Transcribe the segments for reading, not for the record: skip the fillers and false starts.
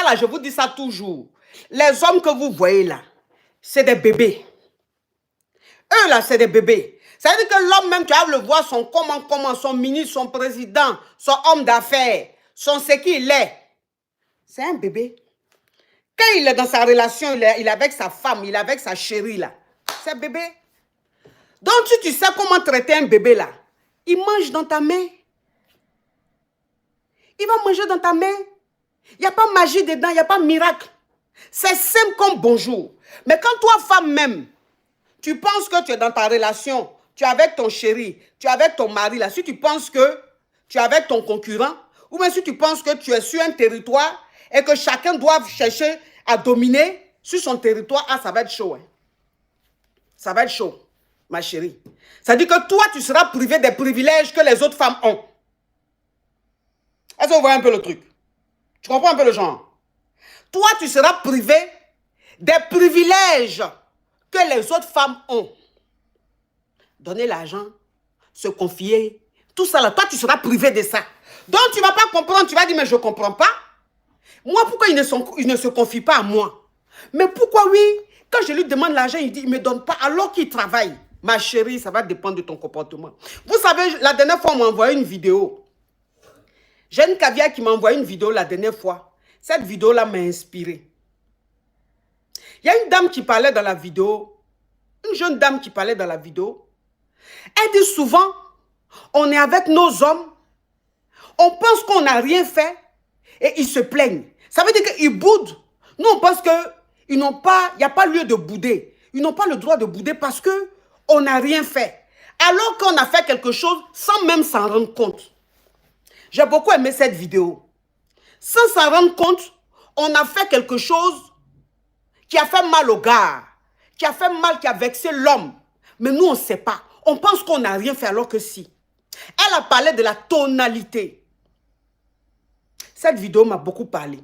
là, je vous dis ça toujours. Les hommes que vous voyez là, c'est des bébés. Eux là, c'est des bébés. Ça veut dire que l'homme même, tu vas le voir, son comment, son ministre, son président, son homme d'affaires, son ce qu'il est. C'est un bébé. Quand il est dans sa relation, il est avec sa femme, il est avec sa chérie là. C'est un bébé. Donc tu sais comment traiter un bébé là. Il mange dans ta main. Il va manger dans ta main. Il n'y a pas magie dedans, il n'y a pas miracle. C'est simple comme bonjour. Mais quand toi, femme même, tu penses que tu es dans ta relation, tu es avec ton chéri, tu es avec ton mari, là, si tu penses que tu es avec ton concurrent, ou même si tu penses que tu es sur un territoire et que chacun doit chercher à dominer sur son territoire, ah, ça va être chaud. Hein. Ça va être chaud, ma chérie. Ça dit que toi, tu seras privé des privilèges que les autres femmes ont. Est-ce que vous voyez un peu le truc? Tu comprends un peu le genre? Toi, tu seras privé des privilèges que les autres femmes ont. Donner l'argent, se confier, tout ça là, toi, tu seras privé de ça. Donc, tu ne vas pas comprendre, tu vas dire, mais je ne comprends pas. Moi, pourquoi il ne se confie pas à moi? Mais pourquoi oui? Quand je lui demande l'argent, il dit, il ne me donne pas alors qu'il travaille. Ma chérie, ça va dépendre de ton comportement. Vous savez, la dernière fois, on m'a envoyé une vidéo. J'ai une caviar qui m'a envoyé une vidéo la dernière fois. Cette vidéo-là m'a inspiré. Il y a une dame qui parlait dans la vidéo, une jeune dame qui parlait dans la vidéo. Elle dit souvent, on est avec nos hommes, on pense qu'on n'a rien fait et ils se plaignent. Ça veut dire qu'ils boudent. Nous, on pense qu'il n'y a pas lieu de bouder. Ils n'ont pas le droit de bouder parce qu'on n'a rien fait. Alors qu'on a fait quelque chose sans même s'en rendre compte. J'ai beaucoup aimé cette vidéo. Sans s'en rendre compte, on a fait quelque chose qui a fait mal au gars, qui a fait mal, qui a vexé l'homme. Mais nous, on ne sait pas. On pense qu'on n'a rien fait alors que si. Elle a parlé de la tonalité. Cette vidéo m'a beaucoup parlé.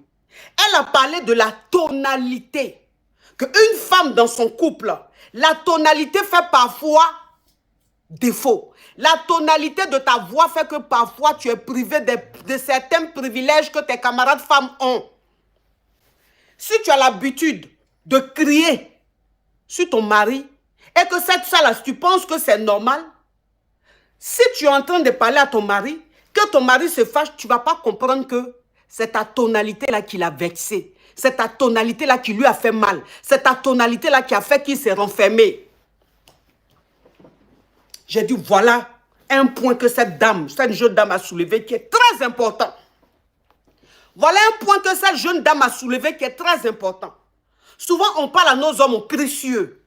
Elle a parlé de la tonalité. Qu'une femme dans son couple, la tonalité fait parfois défaut. La tonalité de ta voix fait que parfois tu es privé de certains privilèges que tes camarades femmes ont. Si tu as l'habitude de crier sur ton mari et que cette salle, tu penses que c'est normal, si tu es en train de parler à ton mari, que ton mari se fâche, tu ne vas pas comprendre que c'est ta tonalité-là qui l'a vexé. C'est ta tonalité-là qui lui a fait mal. C'est ta tonalité-là qui a fait qu'il s'est renfermé. J'ai dit, voilà un point que cette jeune dame a soulevé qui est très important. Voilà un point que cette jeune dame a soulevé qui est très important. Souvent, on parle à nos hommes, on crie sur eux.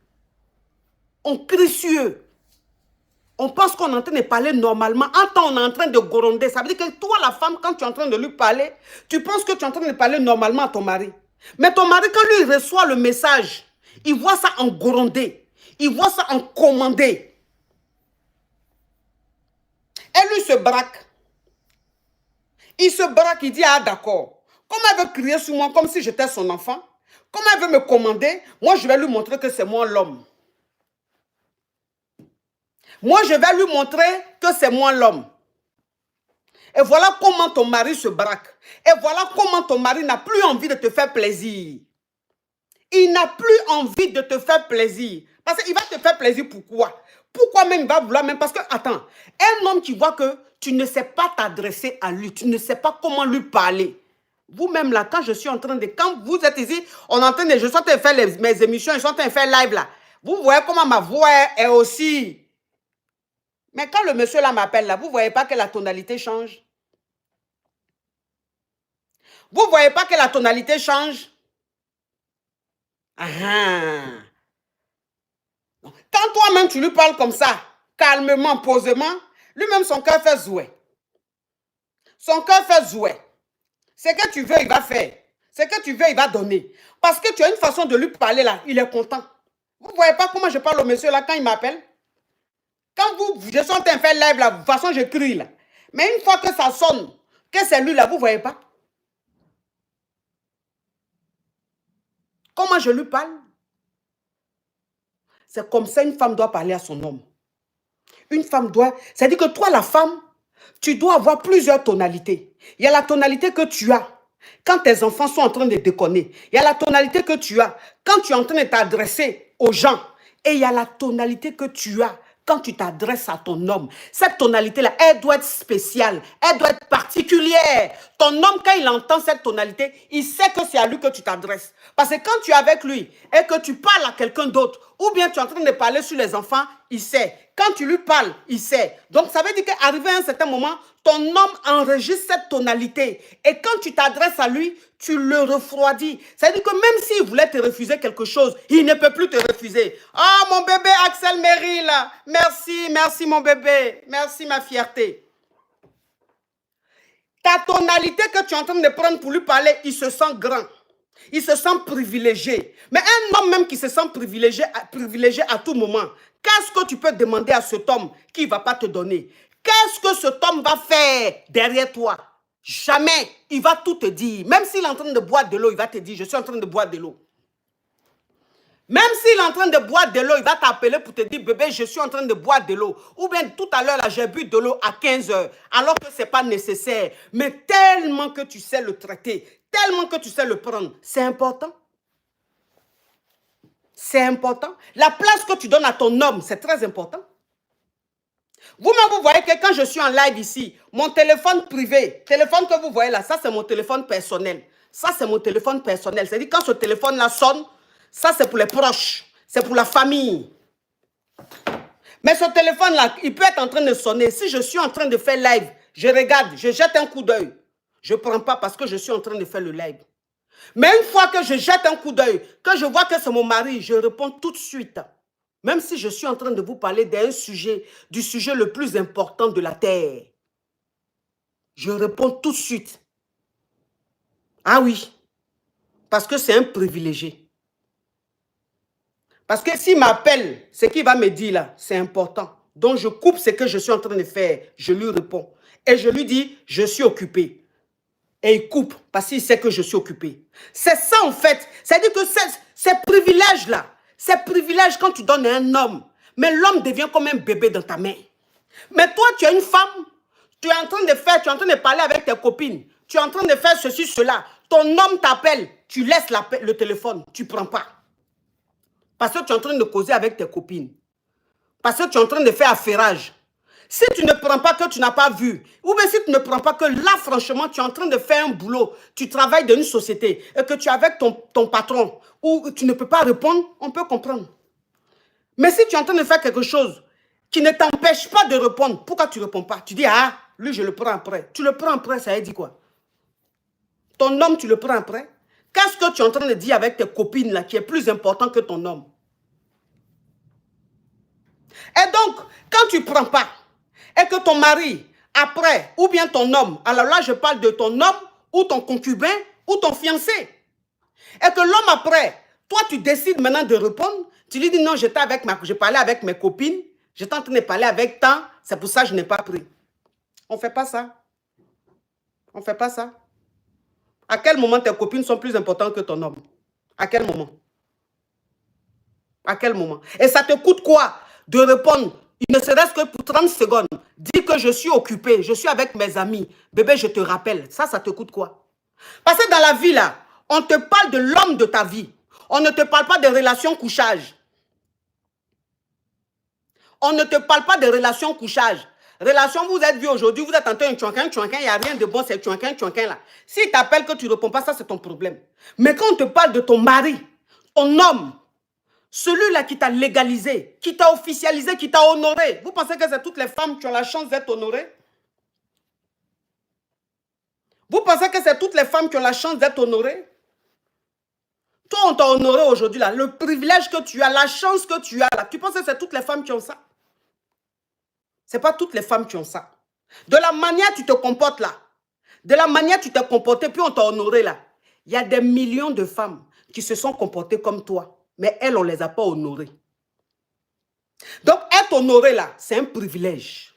On crie sur eux. On pense qu'on est en train de parler normalement. En temps, on est en train de gronder. Ça veut dire que toi, la femme, quand tu es en train de lui parler, tu penses que tu es en train de parler normalement à ton mari. Mais ton mari, quand lui reçoit le message, il voit ça en gronder. Il voit ça en commander. Et lui se braque. Il se braque, il dit, ah d'accord. Comme elle veut crier sur moi comme si j'étais son enfant, comme elle veut me commander, moi je vais lui montrer que c'est moi l'homme. Moi je vais lui montrer que c'est moi l'homme. Et voilà comment ton mari se braque. Et voilà comment ton mari n'a plus envie de te faire plaisir. Il n'a plus envie de te faire plaisir. Parce qu'il va te faire plaisir pourquoi? Pourquoi même il va vouloir même? Parce que, attends, un homme qui voit que tu ne sais pas t'adresser à lui, tu ne sais pas comment lui parler. Vous-même là, quand je suis en train de... Quand vous êtes ici, on est en train de... Je suis en train de faire mes émissions, je suis en train de faire live là. Vous voyez comment ma voix est aussi... Mais quand le monsieur là m'appelle là, vous ne voyez pas que la tonalité change? Vous ne voyez pas que la tonalité change? Ah. Quand toi-même tu lui parles comme ça, calmement, posément, lui-même son cœur fait zoué. Son cœur fait zoué. Ce que tu veux, il va faire. Ce que tu veux, il va donner. Parce que tu as une façon de lui parler là, il est content. Vous ne voyez pas comment je parle au monsieur là quand il m'appelle? Quand je suis en train de faire live là, de toute façon je crie là. Mais une fois que ça sonne, que c'est lui là, vous ne voyez pas? Comment je lui parle? C'est comme ça une femme doit parler à son homme. Une femme doit... C'est-à-dire que toi, la femme, tu dois avoir plusieurs tonalités. Il y a la tonalité que tu as. Quand tes enfants sont en train de déconner, il y a la tonalité que tu as quand tu es en train de t'adresser aux gens. Et il y a la tonalité que tu as quand tu t'adresses à ton homme. Cette tonalité-là, elle doit être spéciale, elle doit être particulière. Ton homme, quand il entend cette tonalité, il sait que c'est à lui que tu t'adresses. Parce que quand tu es avec lui et que tu parles à quelqu'un d'autre, ou bien tu es en train de parler sur les enfants, il sait. Quand tu lui parles, il sait. Donc ça veut dire qu'arrivé à un certain moment, ton homme enregistre cette tonalité. Et quand tu t'adresses à lui, tu le refroidis. Ça veut dire que même s'il voulait te refuser quelque chose, il ne peut plus te refuser. Ah, mon bébé Axel Merrill, merci, merci mon bébé, merci ma fierté. Ta tonalité que tu es en train de prendre pour lui parler, il se sent grand. Il se sent privilégié. Mais un homme même qui se sent privilégié à tout moment, qu'est-ce que tu peux demander à cet homme qui ne va pas te donner? Qu'est-ce que cet homme va faire derrière toi? Jamais. Il va tout te dire. Même s'il est en train de boire de l'eau, il va te dire, je suis en train de boire de l'eau. Même s'il est en train de boire de l'eau, il va t'appeler pour te dire, bébé, je suis en train de boire de l'eau. Ou bien tout à l'heure, j'ai bu de l'eau à 15 heures, alors que ce n'est pas nécessaire. Mais tellement que tu sais le traiter, tellement que tu sais le prendre, c'est important. C'est important. La place que tu donnes à ton homme, c'est très important. Vous-même, vous voyez que quand je suis en live ici, mon téléphone privé, téléphone que vous voyez là, ça c'est mon téléphone personnel. Ça c'est mon téléphone personnel. C'est-à-dire quand ce téléphone-là sonne, ça c'est pour les proches, c'est pour la famille. Mais ce téléphone-là, il peut être en train de sonner. Si je suis en train de faire live, je regarde, je jette un coup d'œil. Je ne prends pas parce que je suis en train de faire le live. Mais une fois que je jette un coup d'œil, que je vois que c'est mon mari, je réponds tout de suite. Même si je suis en train de vous parler d'un sujet, du sujet le plus important de la terre. Je réponds tout de suite. Ah oui, parce que c'est un privilégié. Parce que s'il m'appelle, ce qu'il va me dire là, c'est important. Donc je coupe ce que je suis en train de faire, je lui réponds. Et je lui dis, je suis occupé. Et il coupe parce qu'il sait que je suis occupé. C'est ça en fait. C'est-à-dire que ces privilèges-là, ces privilèges quand tu donnes à un homme, mais l'homme devient comme un bébé dans ta main. Mais toi, tu es une femme, tu es en train de faire, tu es en train de parler avec tes copines, tu es en train de faire ceci, cela. Ton homme t'appelle, tu laisses le téléphone, tu ne prends pas. Parce que tu es en train de causer avec tes copines. Parce que tu es en train de faire affairage. Si tu ne prends pas que tu n'as pas vu, ou bien si tu ne prends pas que là, franchement, tu es en train de faire un boulot, tu travailles dans une société et que tu es avec ton patron, ou tu ne peux pas répondre, on peut comprendre. Mais si tu es en train de faire quelque chose qui ne t'empêche pas de répondre, pourquoi tu ne réponds pas? Tu dis, ah, lui, je le prends après. Tu le prends après, ça veut dire quoi? Ton homme, tu le prends après? Qu'est-ce que tu es en train de dire avec tes copines là qui est plus important que ton homme? Et donc, quand tu ne prends pas, et que ton mari, après, ou bien ton homme, alors là, je parle de ton homme, ou ton concubin, ou ton fiancé, et que l'homme après, toi, tu décides maintenant de répondre, tu lui dis non, je parlais avec mes copines, j'étais en train de parler avec tant, c'est pour ça que je n'ai pas pris. On ne fait pas ça. On ne fait pas ça. À quel moment tes copines sont plus importantes que ton homme? À quel moment? À quel moment? Et ça te coûte quoi de répondre, il ne serait-ce que pour 30 secondes, dire que je suis occupé, je suis avec mes amis. Bébé, je te rappelle. Ça te coûte quoi? Parce que dans la vie, là, on te parle de l'homme de ta vie. On ne te parle pas de relations couchage. On ne te parle pas de relations couchage. Relation, vous êtes vu aujourd'hui, vous êtes en train de tchouanquin, il n'y a rien de bon, c'est tchouanquin là. S'il t'appelle que tu ne réponds pas, ça c'est ton problème. Mais quand on te parle de ton mari, ton homme, celui-là qui t'a légalisé, qui t'a officialisé, qui t'a honoré. Vous pensez que c'est toutes les femmes qui ont la chance d'être honorées? Vous pensez que c'est toutes les femmes qui ont la chance d'être honorées? Toi, on t'a honoré aujourd'hui, là. Le privilège que tu as, la chance que tu as, là. Tu penses que c'est toutes les femmes qui ont ça? Ce n'est pas toutes les femmes qui ont ça. De la manière tu te comportes, là. De la manière tu t'es comporté, puis on t'a honoré, là. Il y a des millions de femmes qui se sont comportées comme toi. Mais elles, on ne les a pas honorées. Donc, être honoré là, c'est un privilège.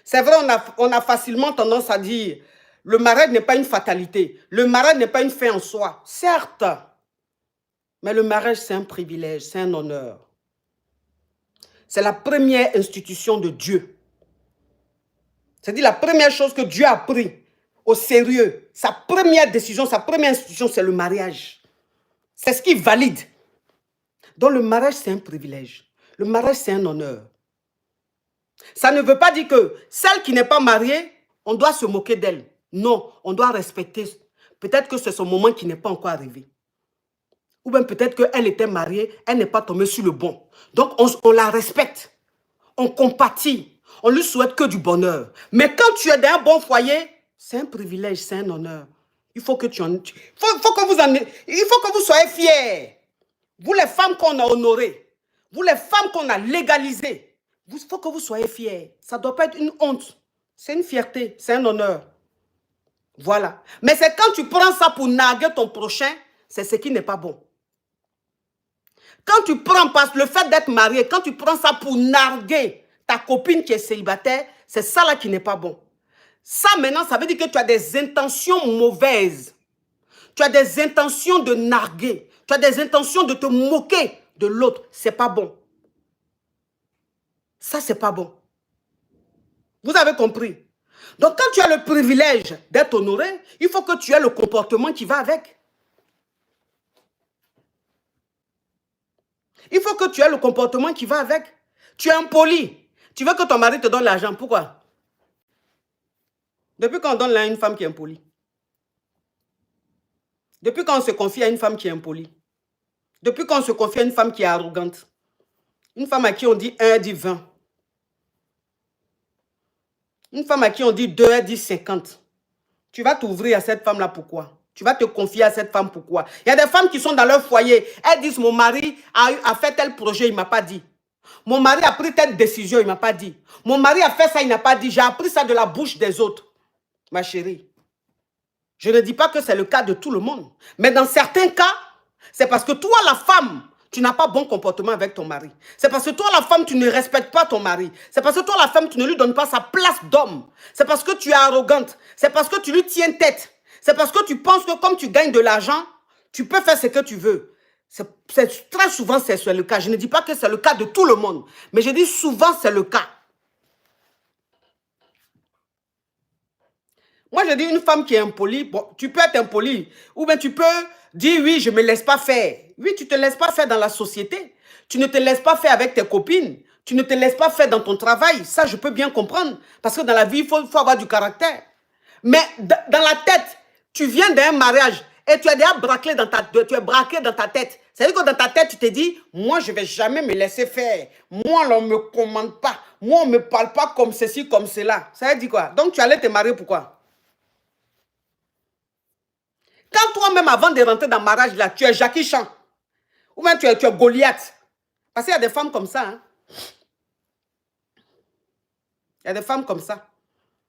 C'est vrai, on a facilement tendance à dire, le mariage n'est pas une fatalité. Le mariage n'est pas une fin en soi. Certes, mais le mariage, c'est un privilège, c'est un honneur. C'est la première institution de Dieu. C'est-à-dire la première chose que Dieu a pris au sérieux, sa première décision, sa première institution, c'est le mariage. C'est ce qui valide. Donc le mariage, c'est un privilège. Le mariage, c'est un honneur. Ça ne veut pas dire que celle qui n'est pas mariée, on doit se moquer d'elle. Non, on doit respecter. Peut-être que c'est son moment qui n'est pas encore arrivé. Ou bien peut-être qu'elle était mariée, elle n'est pas tombée sur le bon. Donc on la respecte. On compatit. On lui souhaite que du bonheur. Mais quand tu es dans un bon foyer, c'est un privilège, c'est un honneur. Il faut que il faut que vous soyez fiers. Vous les femmes qu'on a honorées, vous les femmes qu'on a légalisées, il faut que vous soyez fiers. Ça ne doit pas être une honte. C'est une fierté, c'est un honneur. Voilà. Mais c'est quand tu prends ça pour narguer ton prochain, c'est ce qui n'est pas bon. Quand tu prends le fait d'être marié, quand tu prends ça pour narguer ta copine qui est célibataire, c'est ça là qui n'est pas bon. Ça maintenant, ça veut dire que tu as des intentions mauvaises. Tu as des intentions de narguer. Tu as des intentions de te moquer de l'autre. C'est pas bon. Ça, c'est pas bon. Vous avez compris? Donc, quand tu as le privilège d'être honoré, il faut que tu aies le comportement qui va avec. Il faut que tu aies le comportement qui va avec. Tu es impoli. Tu veux que ton mari te donne l'argent. Pourquoi? Depuis quand on donne à une femme qui est impolie? Depuis quand on se confie à une femme qui est impolie? Depuis quand on se confie à une femme qui est arrogante? Une femme à qui on dit 1, elle dit 20. Une femme à qui on dit 2, elle dit 50. Tu vas t'ouvrir à cette femme-là, pourquoi? Tu vas te confier à cette femme, pourquoi? Il y a des femmes qui sont dans leur foyer. Elles disent, mon mari a fait tel projet, il ne m'a pas dit. Mon mari a pris telle décision, il ne m'a pas dit. Mon mari a fait ça, il n'a pas dit. J'ai appris ça de la bouche des autres. Ma chérie, je ne dis pas que c'est le cas de tout le monde. Mais dans certains cas, c'est parce que toi, la femme, tu n'as pas bon comportement avec ton mari. C'est parce que toi, la femme, tu ne respectes pas ton mari. C'est parce que toi, la femme, tu ne lui donnes pas sa place d'homme. C'est parce que tu es arrogante. C'est parce que tu lui tiens tête. C'est parce que tu penses que comme tu gagnes de l'argent, tu peux faire ce que tu veux. Très souvent, c'est le cas. Je ne dis pas que c'est le cas de tout le monde. Mais je dis souvent, c'est le cas. Moi, je dis une femme qui est impolie, bon, tu peux être impoli. Ou bien tu peux dire, oui, je ne me laisse pas faire. Oui, tu ne te laisses pas faire dans la société. Tu ne te laisses pas faire avec tes copines. Tu ne te laisses pas faire dans ton travail. Ça, je peux bien comprendre. Parce que dans la vie, il faut avoir du caractère. Mais dans la tête, tu viens d'un mariage et tu es déjà braqué dans ta tête. C'est-à-dire que dans ta tête, tu te dis, moi, je ne vais jamais me laisser faire. Moi, on ne me commande pas. Moi, on ne me parle pas comme ceci, comme cela. Ça veut dire quoi? Donc, tu allais te marier pourquoi? Quand toi-même, avant de rentrer dans le mariage, là, tu es Jackie Chan. Ou même tu es Goliath. Parce qu'il y a des femmes comme ça. Hein? Il y a des femmes comme ça.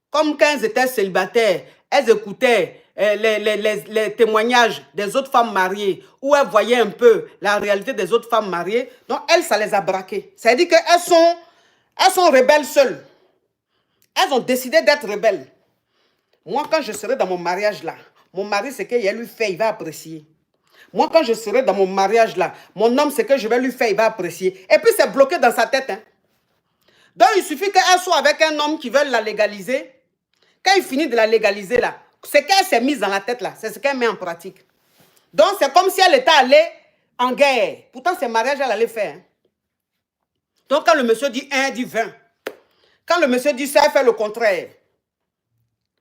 Comme quand elles étaient célibataires, elles écoutaient les témoignages des autres femmes mariées, où elles voyaient un peu la réalité des autres femmes mariées. Donc, elles, ça les a braquées. C'est-à-dire qu'elles sont rebelles seules. Elles ont décidé d'être rebelles. Moi, quand je serai dans mon mariage là, mon mari, c'est qu'il lui fait, il va apprécier. Moi, quand je serai dans mon mariage là, mon homme, c'est que je vais lui faire, il va apprécier. Et puis, c'est bloqué dans sa tête. Hein. Donc, il suffit qu'elle soit avec un homme qui veut la légaliser. Quand il finit de la légaliser là, ce qu'elle s'est mise dans la tête là, c'est ce qu'elle met en pratique. Donc, c'est comme si elle était allée en guerre. Pourtant, ce mariage, elle allait faire. Hein. Donc, quand le monsieur dit 1, elle dit 20. Quand le monsieur dit ça, elle fait le contraire.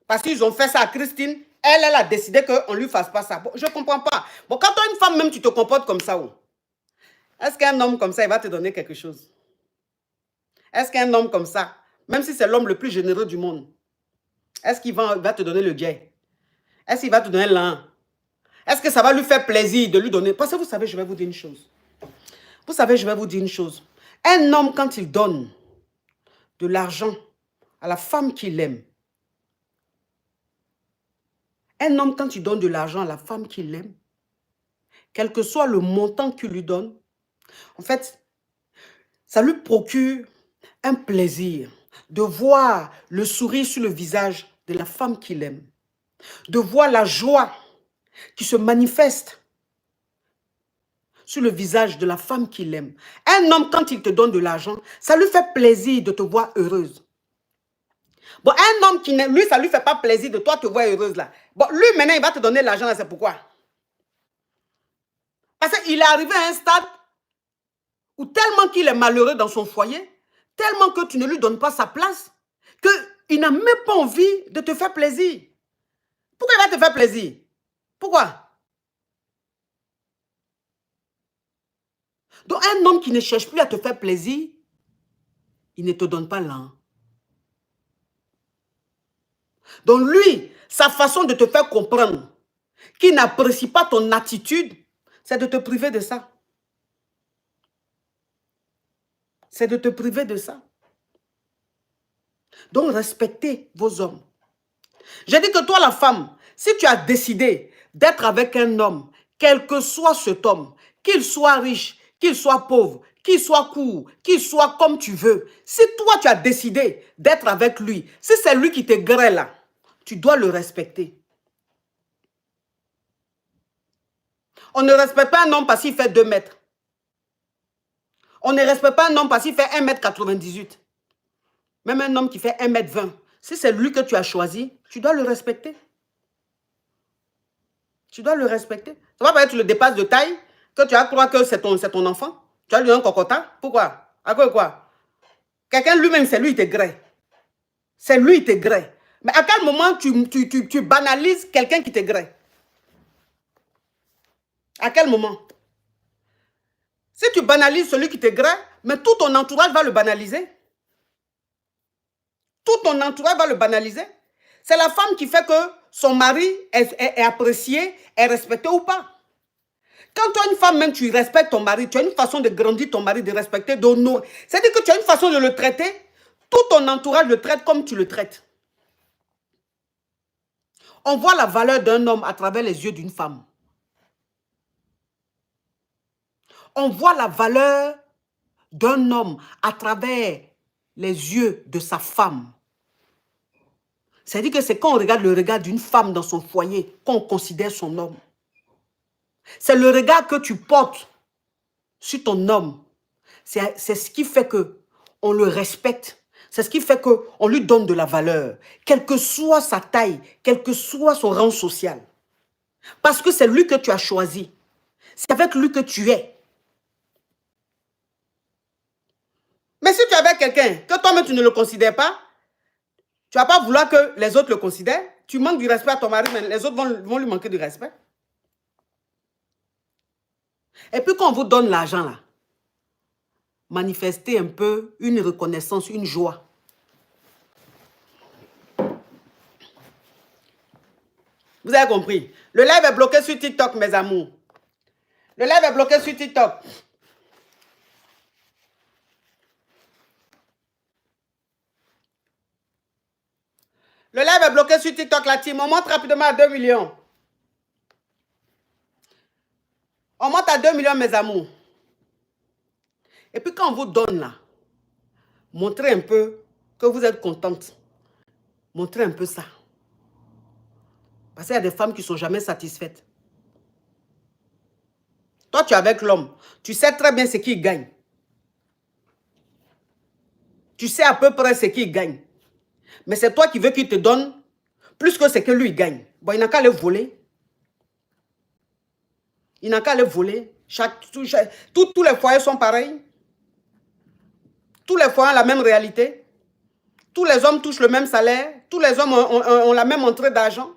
Parce qu'ils ont fait ça à Christine. Elle a décidé qu'on ne lui fasse pas ça. Bon, je ne comprends pas. Bon, quand tu es une femme, même tu te comportes comme ça. Est-ce qu'un homme comme ça, il va te donner quelque chose? Est-ce qu'un homme comme ça, même si c'est l'homme le plus généreux du monde, est-ce qu'il va te donner le guet? Est-ce qu'il va te donner l'un? Est-ce que ça va lui faire plaisir de lui donner? Parce que vous savez, je vais vous dire une chose. Vous savez, je vais vous dire une chose. Un homme, quand il donne de l'argent à la femme qu'il aime, un homme, quand il donne de l'argent à la femme qu'il aime, quel que soit le montant qu'il lui donne, en fait, ça lui procure un plaisir de voir le sourire sur le visage de la femme qu'il aime, de voir la joie qui se manifeste sur le visage de la femme qu'il aime. Un homme, quand il te donne de l'argent, ça lui fait plaisir de te voir heureuse. Bon, un homme qui, lui, ça ne lui fait pas plaisir de toi te voir heureuse là. Bon, lui, maintenant, il va te donner l'argent là, c'est pourquoi? Parce qu'il est arrivé à un stade où tellement qu'il est malheureux dans son foyer, tellement que tu ne lui donnes pas sa place, qu'il n'a même pas envie de te faire plaisir. Pourquoi il va te faire plaisir? Pourquoi? Donc, un homme qui ne cherche plus à te faire plaisir, il ne te donne pas l'an. Donc, lui, sa façon de te faire comprendre qu'il n'apprécie pas ton attitude, c'est de te priver de ça. C'est de te priver de ça. Donc, respectez vos hommes. J'ai dit que toi, la femme, si tu as décidé d'être avec un homme, quel que soit cet homme, qu'il soit riche, qu'il soit pauvre, qu'il soit court, qu'il soit comme tu veux, si toi, tu as décidé d'être avec lui, si c'est lui qui te grêle là, tu dois le respecter. On ne respecte pas un homme parce qu'il fait 2 mètres. On ne respecte pas un homme parce qu'il fait 1,98 m. Même un homme qui fait 1,20 m. Si c'est lui que tu as choisi, tu dois le respecter. Tu dois le respecter. Ça va pas être le dépasse de taille que tu vas croire que c'est ton enfant. Tu vas lui donner un cocotin. Pourquoi? À cause de quoi? Quelqu'un lui-même, c'est lui, il te grée. C'est lui, il te grée. Mais à quel moment tu banalises quelqu'un qui te grée? À quel moment? Si tu banalises celui qui te grée, mais tout ton entourage va le banaliser. Tout ton entourage va le banaliser. C'est la femme qui fait que son mari est apprécié, est respecté ou pas. Quand toi, une femme, même tu respectes ton mari, tu as une façon de grandir ton mari, de respecter, d'honorer. C'est-à-dire que tu as une façon de le traiter, tout ton entourage le traite comme tu le traites. On voit la valeur d'un homme à travers les yeux d'une femme. On voit la valeur d'un homme à travers les yeux de sa femme. C'est-à-dire que c'est quand on regarde le regard d'une femme dans son foyer qu'on considère son homme. C'est le regard que tu portes sur ton homme. C'est ce qui fait qu'on le respecte. C'est ce qui fait qu'on lui donne de la valeur. Quelle que soit sa taille, quel que soit son rang social. Parce que c'est lui que tu as choisi. C'est avec lui que tu es. Mais si tu es avec quelqu'un que toi-même tu ne le considères pas, tu ne vas pas vouloir que les autres le considèrent. Tu manques du respect à ton mari, mais les autres vont lui manquer du respect. Et puis quand on vous donne l'argent là, manifestez un peu une reconnaissance, une joie. Vous avez compris? Le live est bloqué sur TikTok, mes amours. Le live est bloqué sur TikTok. Le live est bloqué sur TikTok, la team. On monte rapidement à 2 millions. On monte à 2 millions, mes amours. Et puis quand on vous donne là, montrez un peu que vous êtes contente. Montrez un peu ça. Parce qu'il y a des femmes qui ne sont jamais satisfaites. Toi, tu es avec l'homme. Tu sais très bien ce qu'il gagne. Tu sais à peu près ce qu'il gagne. Mais c'est toi qui veux qu'il te donne plus que ce que lui gagne. Bon, il n'a qu'à le voler. Il n'a qu'à le voler. Tous les foyers sont pareils. Tous les foyers ont la même réalité. Tous les hommes touchent le même salaire. Tous les hommes ont la même entrée d'argent.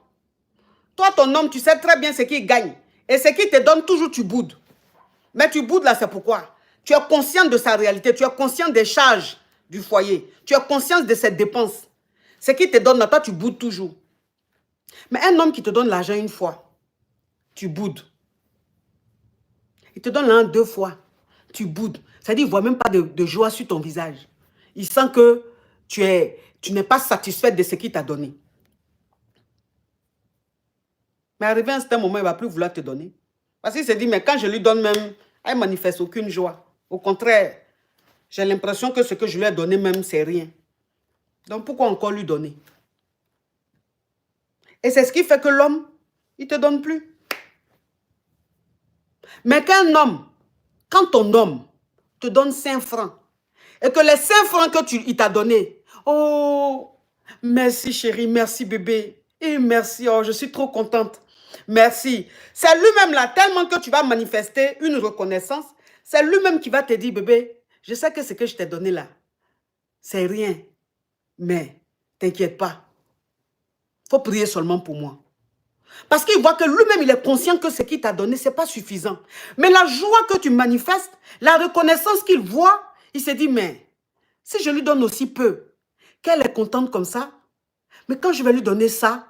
Toi, ton homme, tu sais très bien ce qu'il gagne. Et ce qu'il te donne, toujours tu boudes. Mais tu boudes là, c'est pourquoi? Tu es conscient de sa réalité. Tu es conscient des charges du foyer. Tu as conscience de ses dépenses. Ce qu'il te donne là, toi, tu boudes toujours. Mais un homme qui te donne l'argent une fois, tu boudes. Il te donne l'argent 2 fois, tu boudes. C'est-à-dire qu'il ne voit même pas de joie sur ton visage. Il sent que tu n'es pas satisfaite de ce qu'il t'a donné. Mais arrivé à un certain moment, il ne va plus vouloir te donner. Parce qu'il se dit, mais quand je lui donne même, elle ne manifeste aucune joie. Au contraire, j'ai l'impression que ce que je lui ai donné même, c'est rien. Donc pourquoi encore lui donner? Et c'est ce qui fait que l'homme, il ne te donne plus. Mais qu'un homme, quand ton homme te donne 5 francs, et que les 5 francs qu'il t'a donné, oh, Merci chérie, merci bébé. Et merci, oh, je suis trop contente. Merci. C'est lui-même là, tellement que tu vas manifester une reconnaissance, c'est lui-même qui va te dire, bébé, je sais que ce que je t'ai donné là, c'est rien. Mais t'inquiète pas, il faut prier seulement pour moi. Parce qu'il voit que lui-même, il est conscient que ce qu'il t'a donné, ce n'est pas suffisant. Mais la joie que tu manifestes, la reconnaissance qu'il voit, il se dit, mais si je lui donne aussi peu, qu'elle est contente comme ça, mais quand je vais lui donner ça,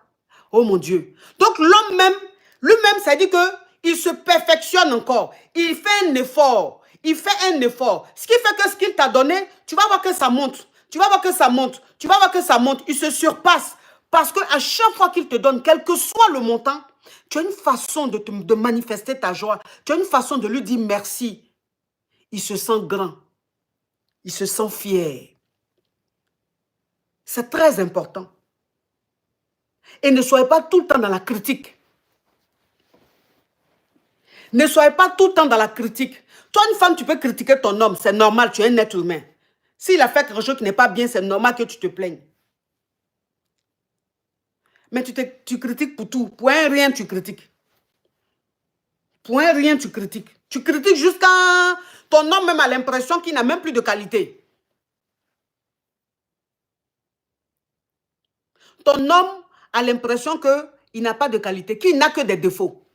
oh mon Dieu. Donc l'homme même, lui-même, ça dit qu'il se perfectionne encore. Il fait un effort. Il fait un effort. Ce qui fait que ce qu'il t'a donné, tu vas voir que ça monte. Tu vas voir que ça monte. Tu vas voir que ça monte. Il se surpasse. Parce qu'à chaque fois qu'il te donne, quel que soit le montant, tu as une façon de manifester ta joie. Tu as une façon de lui dire merci. Il se sent grand. Il se sent fier. C'est très important. Et ne soyez pas tout le temps dans la critique. Ne soyez pas tout le temps dans la critique. Toi, une femme, tu peux critiquer ton homme. C'est normal, tu es un être humain. S'il a fait quelque chose qui n'est pas bien, c'est normal que tu te plaignes. Mais tu critiques pour tout. Pour un rien, tu critiques. Pour un rien, tu critiques. Tu critiques jusqu'à ton homme même a l'impression qu'il n'a même plus de qualité. Ton homme a l'impression qu'il n'a pas de qualité, qu'il n'a que des défauts.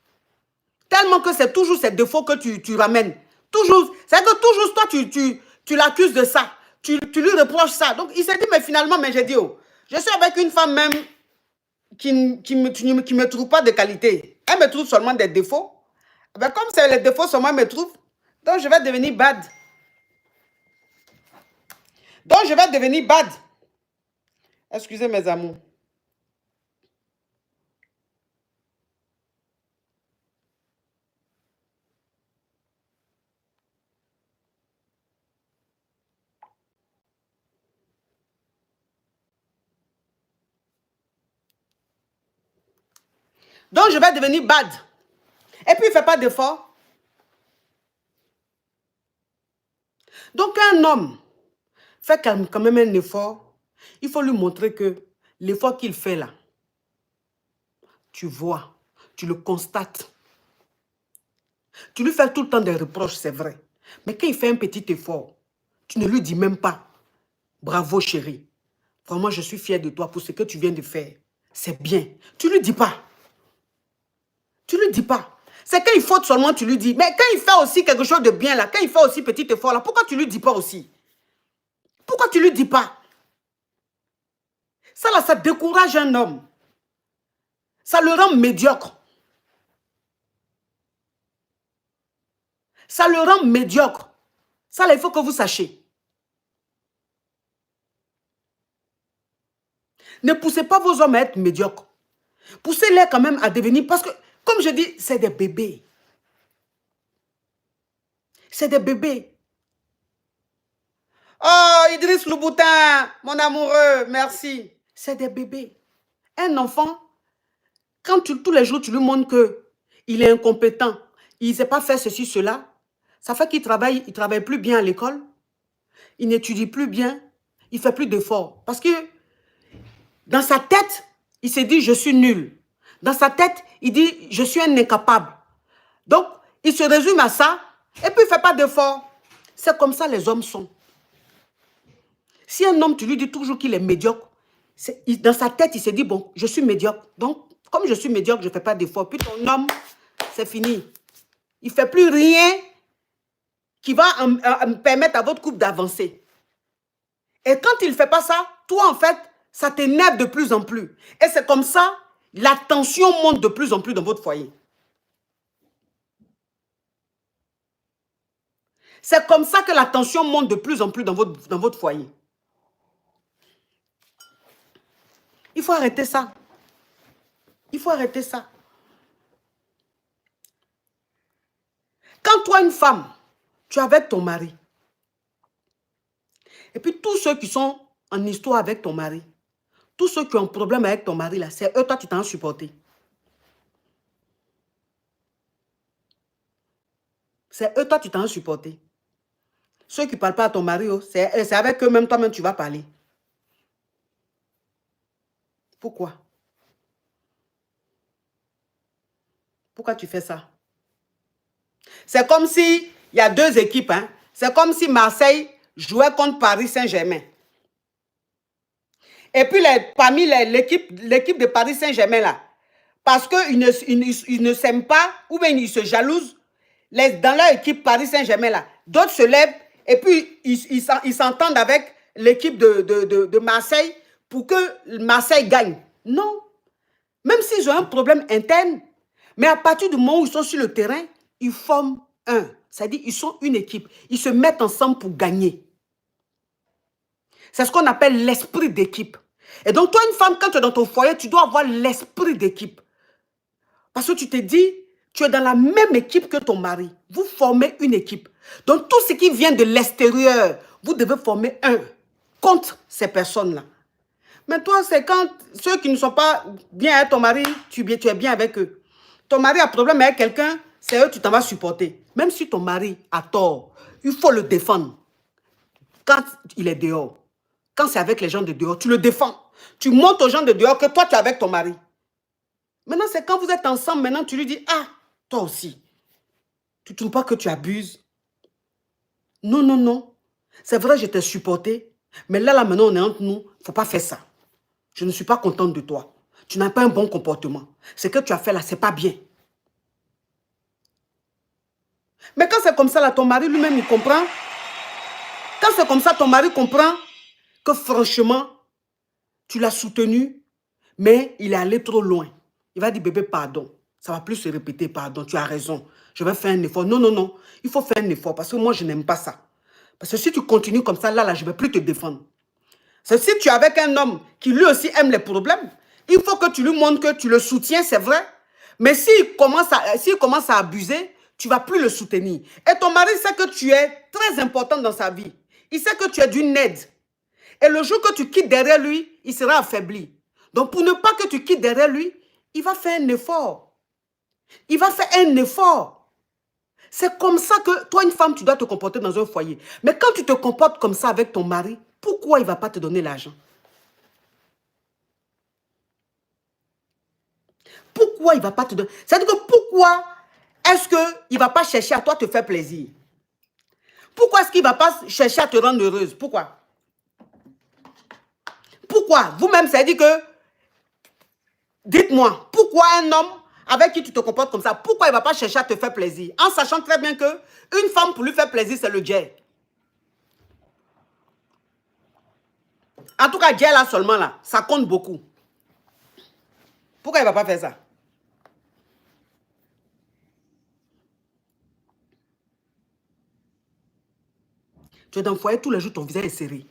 Tellement que c'est toujours ces défauts que tu ramènes. Toujours. C'est que toujours toi, tu l'accuses de ça. Tu lui reproches ça. Donc, il s'est dit, mais finalement, mais j'ai dit, oh, je suis avec une femme même qui me trouve pas de qualité. Elle me trouve seulement des défauts. Ben, comme c'est les défauts seulement me trouve, donc je vais devenir bad. Donc, je vais devenir bad. Excusez mes amours. Donc, je vais devenir bad. Et puis, il ne fait pas d'effort. Donc, un homme fait quand même un effort. Il faut lui montrer que l'effort qu'il fait là, tu vois, tu le constates. Tu lui fais tout le temps des reproches, c'est vrai. Mais quand il fait un petit effort, tu ne lui dis même pas, bravo chérie, vraiment je suis fière de toi pour ce que tu viens de faire. C'est bien. Tu ne lui dis pas. Tu ne lui dis pas. C'est quand il faut seulement tu lui dis. Mais quand il fait aussi quelque chose de bien là, quand il fait aussi petit effort là, pourquoi tu ne lui dis pas aussi? Pourquoi tu ne lui dis pas? Ça là, ça décourage un homme. Ça le rend médiocre. Ça le rend médiocre. Ça là, il faut que vous sachiez. Ne poussez pas vos hommes à être médiocres. Poussez-les quand même à devenir... Parce que, comme je dis, c'est des bébés. C'est des bébés. Oh, Idriss Louboutin, mon amoureux, merci. C'est des bébés. Un enfant, quand tous les jours, tu lui montres qu'il est incompétent, il ne sait pas faire ceci, cela, ça fait qu'il travaille, il ne travaille plus bien à l'école, il n'étudie plus bien, il ne fait plus d'efforts. Parce que dans sa tête, il se dit, je suis nul. Dans sa tête, il dit, je suis un incapable. Donc, il se résume à ça, et puis il ne fait pas d'efforts. C'est comme ça les hommes sont. Si un homme, tu lui dis toujours qu'il est médiocre, dans sa tête, il se dit, bon, je suis médiocre. Donc, comme je suis médiocre, je ne fais pas d'efforts. Puis ton homme, c'est fini. Il ne fait plus rien qui va permettre à votre couple d'avancer. Et quand il ne fait pas ça, toi, en fait, ça t'énerve de plus en plus. Et c'est comme ça, la tension monte de plus en plus dans votre foyer. C'est comme ça que la tension monte de plus en plus dans votre foyer. Il faut arrêter ça. Il faut arrêter ça. Quand toi, une femme, tu es avec ton mari, et puis tous ceux qui sont en histoire avec ton mari, tous ceux qui ont un problème avec ton mari, là, c'est eux, toi, tu t'en supporté. C'est eux, toi, tu t'en supporté. Ceux qui ne parlent pas à ton mari, c'est avec eux-mêmes, toi-même, tu vas parler. Pourquoi? Pourquoi tu fais ça? C'est comme si, il y a deux équipes, hein. C'est comme si Marseille jouait contre Paris Saint-Germain. Et puis, parmi l'équipe de Paris Saint-Germain, là, parce qu'ils ne s'aiment pas, ou bien ils se jalousent, dans leur équipe Paris Saint-Germain, là, d'autres se lèvent, et puis ils s'entendent avec l'équipe de Marseille pour que Marseille gagne. Non. Même s'ils ont un problème interne, mais à partir du moment où ils sont sur le terrain, ils forment un. C'est-à-dire ils sont une équipe. Ils se mettent ensemble pour gagner. C'est ce qu'on appelle l'esprit d'équipe. Et donc, toi, une femme, quand tu es dans ton foyer, tu dois avoir l'esprit d'équipe. Parce que tu te dis, tu es dans la même équipe que ton mari. Vous formez une équipe. Donc, tout ce qui vient de l'extérieur, vous devez former un contre ces personnes-là. Mais toi, c'est quand ceux qui ne sont pas bien avec ton mari, tu es bien avec eux. Ton mari a problème avec quelqu'un, c'est eux, tu t'en vas supporter. Même si ton mari a tort, il faut le défendre. Quand il est dehors, quand c'est avec les gens de dehors, tu le défends. Tu montres aux gens de dehors que toi, tu es avec ton mari. Maintenant, c'est quand vous êtes ensemble, maintenant, tu lui dis, ah, toi aussi, tu ne trouves pas que tu abuses? Non, non, non. C'est vrai, je t'ai supporté, mais là, maintenant, on est entre nous, il ne faut pas faire ça. Je ne suis pas contente de toi. Tu n'as pas un bon comportement. Ce que tu as fait là, ce n'est pas bien. Mais quand c'est comme ça, là, ton mari lui-même, il comprend. Quand c'est comme ça, ton mari comprend que franchement, tu l'as soutenu, mais il est allé trop loin. Il va dire, bébé, pardon. Ça ne va plus se répéter, pardon, tu as raison. Je vais faire un effort. Non, non, non. Il faut faire un effort parce que moi, je n'aime pas ça. Parce que si tu continues comme ça, là, je ne vais plus te défendre. C'est si tu es avec un homme qui lui aussi aime les problèmes, il faut que tu lui montres que tu le soutiens, c'est vrai. Mais s'il commence à abuser, tu ne vas plus le soutenir. Et ton mari sait que tu es très important dans sa vie. Il sait que tu es d'une aide. Et le jour que tu quittes derrière lui, il sera affaibli. Donc, pour ne pas que tu quittes derrière lui, il va faire un effort. Il va faire un effort. C'est comme ça que toi, une femme, tu dois te comporter dans un foyer. Mais quand tu te comportes comme ça avec ton mari, pourquoi il ne va pas te donner l'argent? Pourquoi il ne va pas te donner? C'est-à-dire que pourquoi est-ce qu'il ne va pas chercher à toi te faire plaisir? Pourquoi est-ce qu'il ne va pas chercher à te rendre heureuse? Pourquoi? Pourquoi? Vous-même, ça dit que... Dites-moi, pourquoi un homme avec qui tu te comportes comme ça, pourquoi il ne va pas chercher à te faire plaisir? En sachant très bien qu'une femme, pour lui faire plaisir, c'est le jet. En tout cas, jet là seulement, là, ça compte beaucoup. Pourquoi il ne va pas faire ça? Tu es dans le foyer tous les jours, ton visage est serré.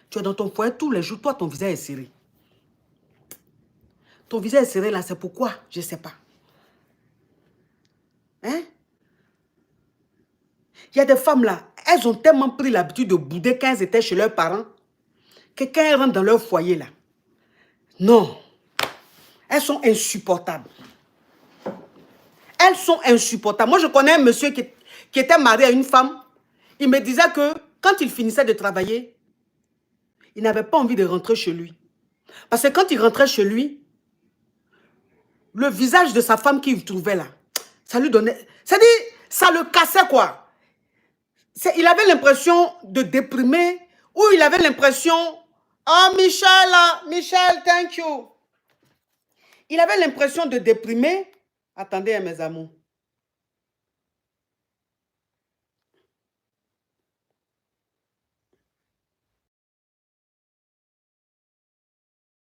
Tu es dans ton foyer tous les jours, toi, ton visage est serré. Ton visage est serré là, c'est pourquoi? Je ne sais pas. Hein? Il y a des femmes là, elles ont tellement pris l'habitude de bouder quand elles étaient chez leurs parents, que quand elles rentrent dans leur foyer là, non, elles sont insupportables. Elles sont insupportables. Moi, je connais un monsieur qui était marié à une femme. Il me disait que quand il finissait de travailler, il n'avait pas envie de rentrer chez lui. Parce que quand il rentrait chez lui, le visage de sa femme qu'il trouvait là, ça lui donnait... C'est-à-dire, ça le cassait quoi. Il avait l'impression de déprimer ou il avait l'impression... Oh, Michel, Michel, thank you. Il avait l'impression de déprimer. Attendez, mes amours.